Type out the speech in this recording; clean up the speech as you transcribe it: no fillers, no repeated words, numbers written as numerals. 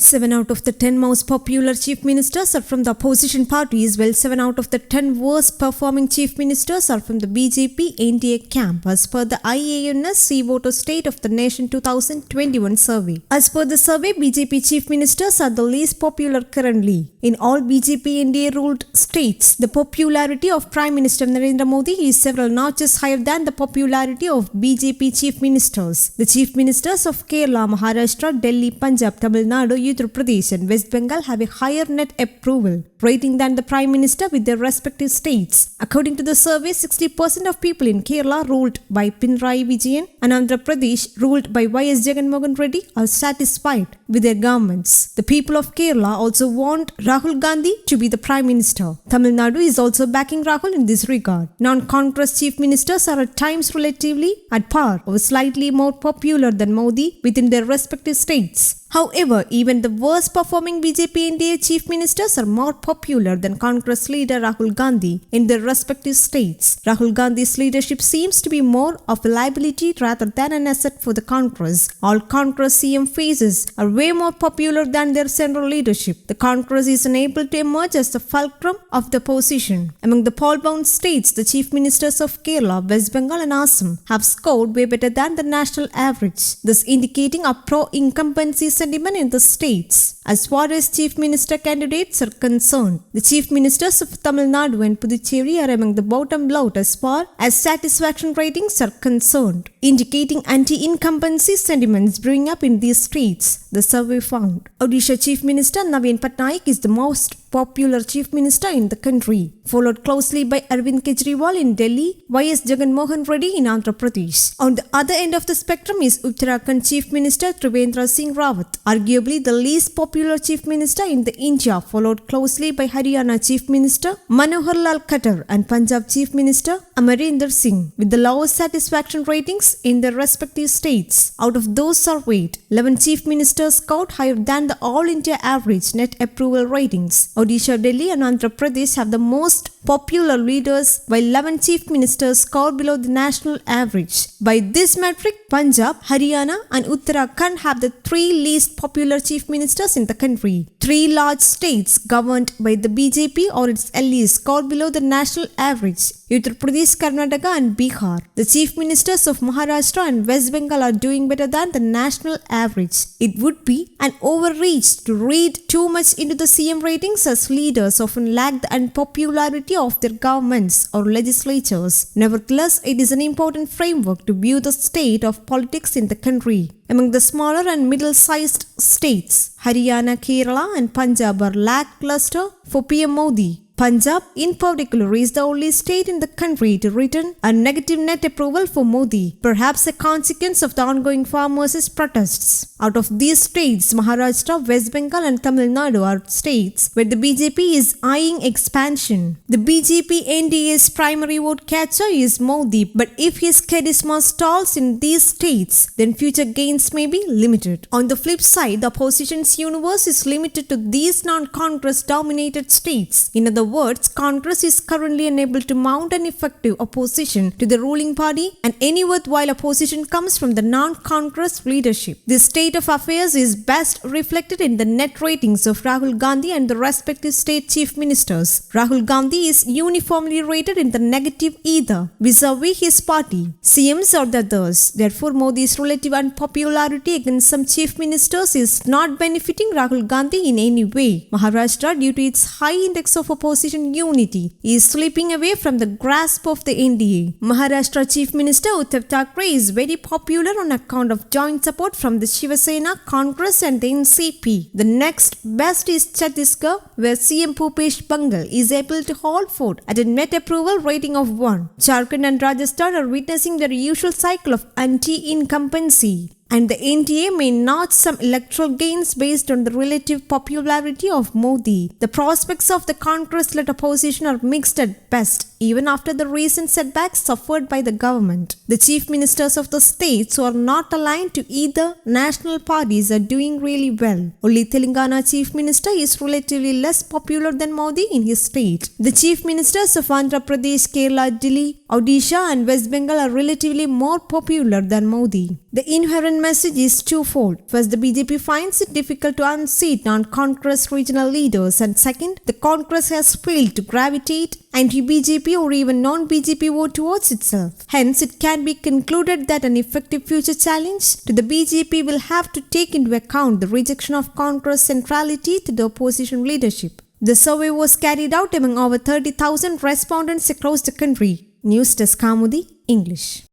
7 out of the 10 most popular chief ministers are from the opposition parties, while 7 out of the 10 worst performing chief ministers are from the BJP NDA camp, as per the IANS See Voter State of the Nation 2021 survey. As per the survey, BJP chief ministers are the least popular currently. In all BJP NDA ruled states, the popularity of Prime Minister Narendra Modi is several notches higher than the popularity of BJP chief ministers. The chief ministers of Kerala, Maharashtra, Delhi, Punjab, Tamil Nadu, Uttar Pradesh and West Bengal have a higher net approval rating than the Prime Minister with their respective states. According to the survey, 60% of people in Kerala ruled by Pinarayi Vijayan and Andhra Pradesh ruled by Y.S. Jagannath Reddy are satisfied with their governments. The people of Kerala also want Rahul Gandhi to be the Prime Minister. Tamil Nadu is also backing Rahul in this regard. Non-Congress chief ministers are at times relatively at par or slightly more popular than Modi within their respective states. However, even the worst performing BJP NDA chief ministers are more popular than Congress leader Rahul Gandhi in their respective states. Rahul Gandhi's leadership seems to be more of a liability rather than an asset for the Congress. All Congress CM phases are way more popular than their central leadership. The Congress is unable to emerge as the fulcrum of the opposition. Among the poll-bound states, the chief ministers of Kerala, West Bengal and Assam have scored way better than the national average, thus indicating a pro-incumbency sentiment in the states. As far as chief minister candidates are concerned, the chief ministers of Tamil Nadu and Puducherry are among the bottom lot as far as satisfaction ratings are concerned, indicating anti-incumbency sentiments brewing up in these states, the survey found. Odisha Chief Minister Naveen Patnaik is the most popular chief minister in the country, followed closely by Arvind Kejriwal in Delhi, Y.S. Jagannath Reddy in Andhra Pradesh. On the other end of the spectrum is Uttarakhand Chief Minister Trivendra Singh Rawat, arguably the least popular chief minister in the India, followed closely by Haryana Chief Minister Manohar Lal Khattar and Punjab Chief Minister Amarinder Singh, with the lowest satisfaction ratings in their respective states. Out of those surveyed, 11 chief ministers scored higher than the All India average net approval ratings. Odisha, Delhi and Andhra Pradesh have the most popular leaders, while 11 chief ministers scored below the national average. By this metric, Punjab, Haryana and Uttarakhand have the 3 least popular chief ministers in the country. 3 large states governed by the BJP or its allies scored below the national average: Uttar Pradesh, Karnataka and Bihar. The chief ministers of Maharashtra and West Bengal are doing better than the national average. It would be an overreach to read too much into the CM ratings, as leaders often lack the unpopularity of their governments or legislatures. Nevertheless, it is an important framework to view the state of politics in the country. Among the smaller and middle-sized states, Haryana, Kerala and Punjab are lackluster for PM Modi. Punjab, in particular, is the only state in the country to return a negative net approval for Modi, perhaps a consequence of the ongoing farmers' protests. Out of these states, Maharashtra, West Bengal and Tamil Nadu are states where the BJP is eyeing expansion. The BJP NDA's primary vote catcher is Modi, but if his charisma stalls in these states, then future gains may be limited. On the flip side, the opposition's universe is limited to these non-Congress dominated states. In other words, Congress is currently unable to mount an effective opposition to the ruling party, and any worthwhile opposition comes from the non-Congress leadership. This state of affairs is best reflected in the net ratings of Rahul Gandhi and the respective state chief ministers. Rahul Gandhi is uniformly rated in the negative either vis-a-vis his party, CMs or the others. Therefore, Modi's relative unpopularity against some chief ministers is not benefiting Rahul Gandhi in any way. Maharashtra, due to its high index of opposition unity, is slipping away from the grasp of the NDA. Maharashtra Chief Minister Uddhav Thackeray is very popular on account of joint support from the Shiva Sena, Congress and the NCP. The next best is Chhattisgarh, where CM Bhupesh Baghel is able to hold fort at a net approval rating of 1. Jharkhand and Rajasthan are witnessing their usual cycle of anti-incumbency, and the NDA may notch some electoral gains based on the relative popularity of Modi. The prospects of the Congress-led opposition are mixed at best, even after the recent setbacks suffered by the government. The chief ministers of the states who are not aligned to either national parties are doing really well. Only Telangana chief minister is relatively less popular than Modi in his state. The chief ministers of Andhra Pradesh, Kerala, Delhi, Odisha and West Bengal are relatively more popular than Modi. The inherent message is twofold. First, the BJP finds it difficult to unseat non-Congress regional leaders, and second, the Congress has failed to gravitate anti-BJP or even non-BJP vote towards itself. Hence, it can be concluded that an effective future challenge to the BJP will have to take into account the rejection of Congress centrality to the opposition leadership. The survey was carried out among over 30,000 respondents across the country. News Desk Kaumudy, English.